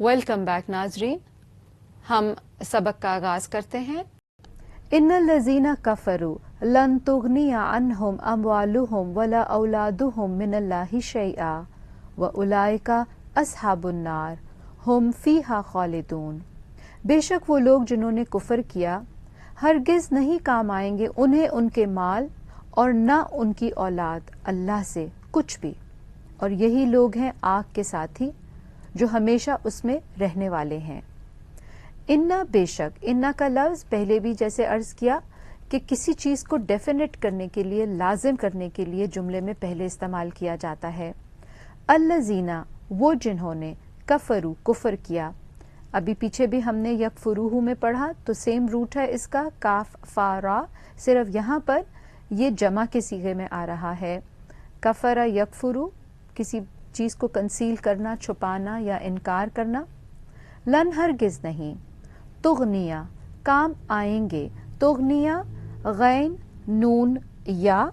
Welcome back ناظرین، ہم سبق کا آغاز کرتے ہیں۔ ان الذین کفروا لن تغنی عنہم اموالہم ولا اولادہم من اللہ شیئا واولئک اصحاب النار ہم فیہا خالدون۔ بے شک وہ لوگ جنہوں نے کفر کیا ہرگز نہیں کام آئیں گے انہیں ان کے مال اور نہ ان کی اولاد اللہ سے کچھ بھی، اور یہی لوگ ہیں آگ کے ساتھی جو ہمیشہ اس میں رہنے والے ہیں۔ انا بے شک، انا کا لفظ پہلے بھی جیسے عرض کیا کہ کسی چیز کو ڈیفینیٹ کرنے کے لیے، لازم کرنے کے لیے جملے میں پہلے استعمال کیا جاتا ہے۔ الذین، وہ جنہوں نے کفروا، کفر کیا۔ ابھی پیچھے بھی ہم نے یکفروہ میں پڑھا تو سیم روٹ ہے اس کا، کاف فا را، صرف یہاں پر یہ جمع کے صیغے میں آ رہا ہے۔ کفر یکفرو، کسی چیز کو کنسیل کرنا، چھپانا یا انکار کرنا۔ لن ہرگز نہیں، تغنیہ کام آئیں گے، تغنیہ غین نون یا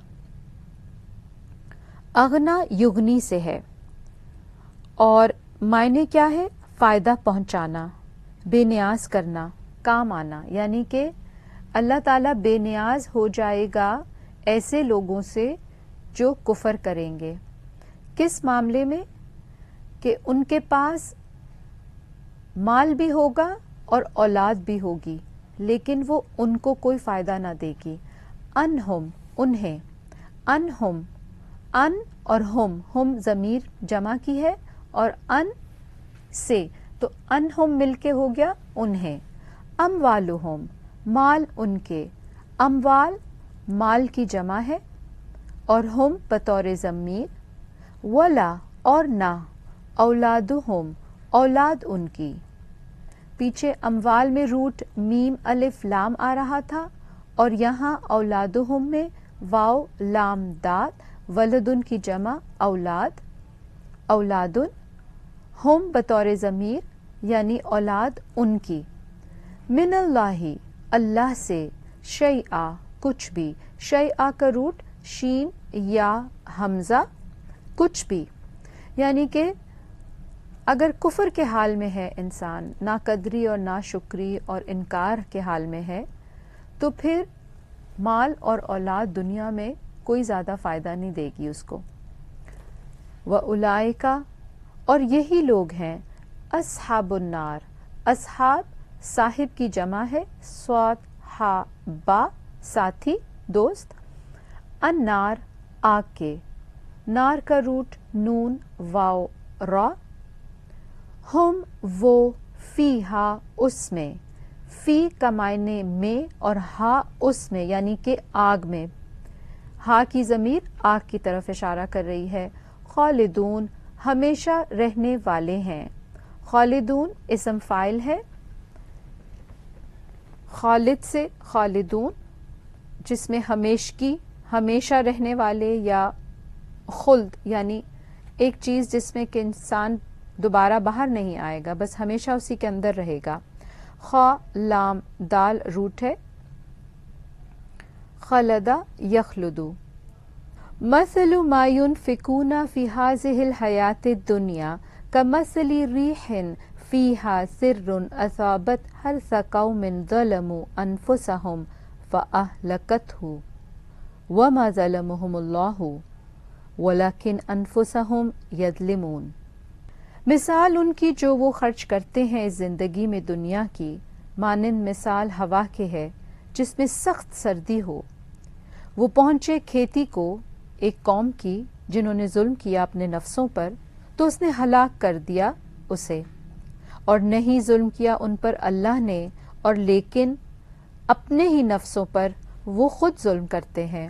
اغنا یغنی سے ہے، اور معنی کیا ہے؟ فائدہ پہنچانا، بے نیاز کرنا، کام آنا، یعنی کہ اللہ تعالیٰ بے نیاز ہو جائے گا ایسے لوگوں سے جو کفر کریں گے۔ کس معاملے میں؟ کہ ان کے پاس مال بھی ہوگا اور اولاد بھی ہوگی لیکن وہ ان کو کوئی فائدہ نہ دے گی۔ انہم، انہیں، انہم، ان اور ہم ضمیر جمع کی ہے اور ان سے، تو انہم مل کے ہو گیا انہیں۔ اموالہم، مال ان کے، اموال مال کی جمع ہے اور ہم بطور ضمیر، ولا اور نہ، اولادہم اولاد ان کی۔ پیچھے اموال میں روٹ میم الف لام آ رہا تھا اور یہاں اولادہم میں واو لام دال، ولدن کی جمع اولاد، اولادن، ہم بطور ضمیر یعنی اولاد ان کی۔ من اللہ، اللہ سے، شیئا کچھ بھی، شیئا کا روٹ شین یا حمزہ، کچھ بھی، یعنی کہ اگر کفر کے حال میں ہے انسان، ناقدری اور ناشکری اور انکار کے حال میں ہے، تو پھر مال اور اولاد دنیا میں کوئی زیادہ فائدہ نہیں دے گی اس کو۔ وَأُولَئِكَ، اور یہی لوگ ہیں، اصحاب النار، اصحاب صاحب کی جمع ہے، صاد ہا با ساتھی، دوست، النار آگ کے، نار کا روٹ نون واو را، ہم وہ، فیہا اس میں، فی کا معنی میں اور ہا اس میں یعنی کہ آگ میں، ہا کی ضمیر آگ کی طرف اشارہ کر رہی ہے۔ خالدون، ہمیشہ رہنے والے ہیں۔ خالدون اسم فاعل ہے، خالد سے خالدون، جس میں ہمیشگی، ہمیشہ رہنے والے، یا خلد یعنی ایک چیز جس میں کہ انسان دوبارہ باہر نہیں آئے گا، بس ہمیشہ اسی کے اندر رہے گا۔ خا لام دال روٹ ہے، خلد یخلد۔ مثل ما ينفقون في هذه الحياة الدنيا كمثل ريح فيها سر أصابت حرث قوم ظلموا أنفسهم فأهلكته وما ظلمهم الله ولكن أنفسهم يظلمون۔ مثال ان کی جو وہ خرچ کرتے ہیں اس زندگی میں دنیا کی، مانند مثال ہوا کے ہے جس میں سخت سردی ہو۔ وہ پہنچے کھیتی کو ایک قوم کی جنہوں نے ظلم کیا اپنے نفسوں پر، تو اس نے ہلاک کر دیا اسے، اور نہیں ظلم کیا ان پر اللہ نے، اور لیکن اپنے ہی نفسوں پر وہ خود ظلم کرتے ہیں۔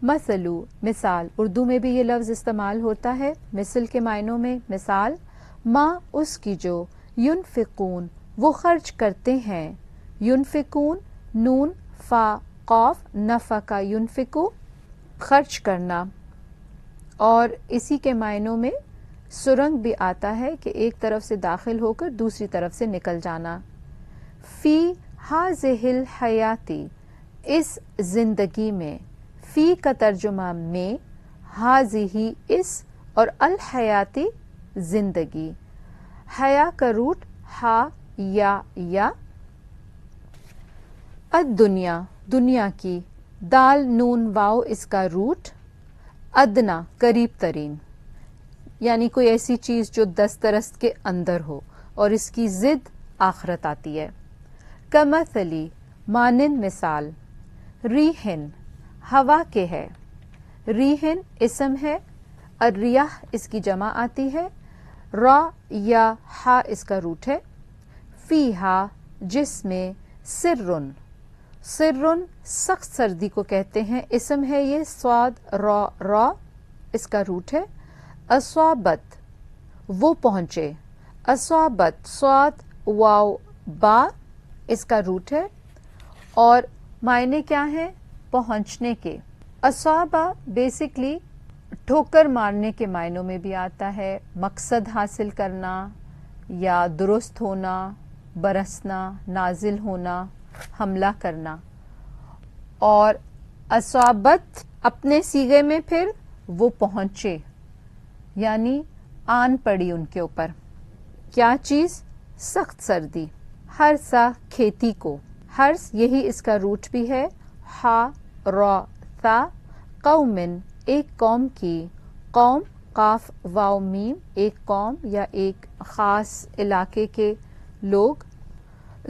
مثلو، مثال، اردو میں بھی یہ لفظ استعمال ہوتا ہے مثل کے معنوں میں، مثال، ما اس کی جو، ینفقون وہ خرچ کرتے ہیں، ینفقون نون فا قاف نفقہ ینفقو خرچ کرنا، اور اسی کے معنوں میں سرنگ بھی آتا ہے کہ ایک طرف سے داخل ہو کر دوسری طرف سے نکل جانا۔ فی ہذہ الحیاتی، اس زندگی میں، فی کا ترجمہ میں، ہذہ اس، اور الحیاتی زندگی، حیا کا روٹ ہا یا. الدنیا دنیا کی، دال نون واو اس کا روٹ. ادنا قریب ترین، یعنی کوئی ایسی چیز جو دسترس کے اندر ہو اور اس کی ضد آخرت آتی ہے. کمثلی مانند مثال. ریحن ہوا کے ہے. ریحن اسم ہے، الریاح اس کی جمع آتی ہے. را یا ہا اس کا روٹ ہے. فیہا جس میں سرن، سرن سخت سردی کو کہتے ہیں، اسم ہے یہ. صاد را اس کا روٹ ہے. اصابت وہ پہنچے. اصابت صاد واو با اس کا روٹ ہے. اور معنی کیا ہے؟ پہنچنے کے. اصابہ بیسکلی ٹھوکر مارنے کے معنوں میں بھی آتا ہے، مقصد حاصل کرنا یا درست ہونا، برسنا، نازل ہونا، حملہ کرنا. اور اصابت اپنے سیغے میں پھر وہ پہنچے، یعنی آن پڑی ان کے اوپر. کیا چیز؟ سخت سردی. ہرسا کھیتی کو. ہرس یہی اس کا روٹ بھی ہے. ہا را تا. قومن ایک قوم کی. قوم قاف واو میم ایک قوم یا ایک خاص علاقے کے لوگ.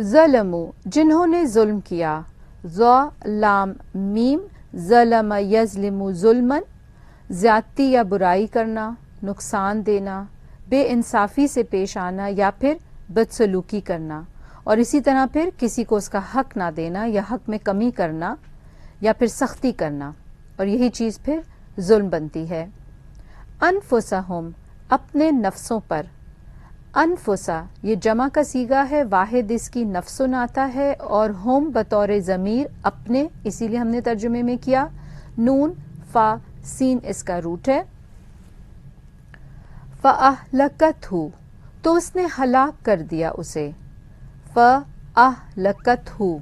ظلموا جنہوں نے ظلم کیا. ظا لام میم ظلم یظلم ظلمن زیادتی یا برائی کرنا، نقصان دینا، بے انصافی سے پیش آنا یا پھر بدسلوکی کرنا، اور اسی طرح پھر کسی کو اس کا حق نہ دینا یا حق میں کمی کرنا یا پھر سختی کرنا، اور یہی چیز پھر ظلم بنتی ہے. انفسہم اپنے نفسوں پر. انفسا یہ جمع کا صیغہ ہے، واحد اس کی نفسن آتا ہے، اور ہم بطور ضمیر اپنے، اسی لیے ہم نے ترجمے میں کیا. نون فا سین اس کا روٹ ہے. فَأَهْلَكَتْهُ تو اس نے ہلاک کر دیا اسے. فَأَهْلَكَتْهُ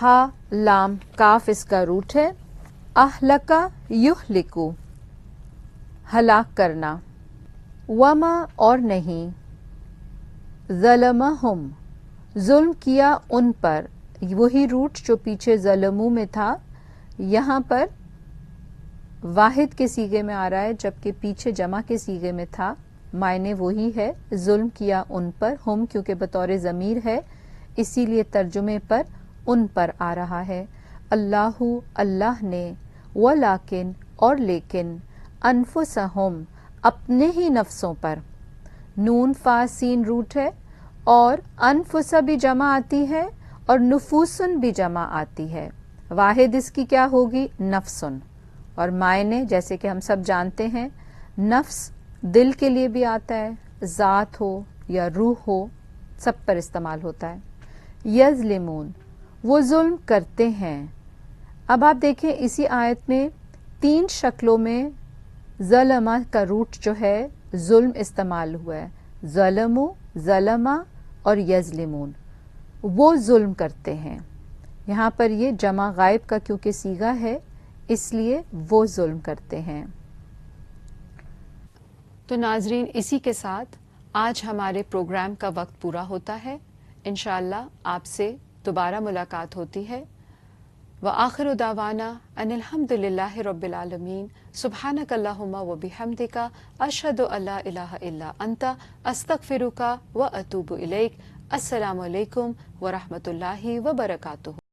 ہا لام کاف اس کا روٹ ہے. اہلکا یہلکو ہلاک کرنا. وما اور نہیں. ظلمہم ظلم کیا ان پر، وہی روٹ جو پیچھے ظلمو میں تھا یہاں پر واحد کے صیغے میں آ رہا ہے، جبکہ پیچھے جمع کے صیغے میں تھا. معنی وہی ہے، ظلم کیا ان پر. ہم کیونکہ بطور ضمیر ہے اسی لیے ترجمے پر ان پر آ رہا ہے. اللہ اللہ نے. ولیکن اور لیکن. انفسہم اپنے ہی نفسوں پر. نون فا سین روٹ ہے، اور انفسا بھی جمع آتی ہے اور نفوسن بھی جمع آتی ہے. واحد اس کی کیا ہوگی؟ نفسن. اور معنی جیسے کہ ہم سب جانتے ہیں، نفس دل کے لیے بھی آتا ہے، ذات ہو یا روح ہو سب پر استعمال ہوتا ہے. یظلمون وہ ظلم کرتے ہیں. اب آپ دیکھیں اسی آیت میں 3 شکلوں میں ظلمہ کا روٹ جو ہے ظلم استعمال ہوا ہے. ظلمو، ظلمہ اور یظلمون. وہ ظلم کرتے ہیں. یہاں پر یہ جمع غائب کا کیونکہ صیغہ ہے اس لیے وہ ظلم کرتے ہیں. تو ناظرین اسی کے ساتھ آج ہمارے پروگرام کا وقت پورا ہوتا ہے. انشاءاللہ آپ سے دوبارہ ملاقات ہوتی ہے. وآخر دعوانا ان الحمد للہ رب العالمین. سبحانک اللہم وبحمدک اشہد ان لا الہ الا انت استغفرک واتوب الیک. السلام علیکم ورحمۃ اللہ وبرکاتہ.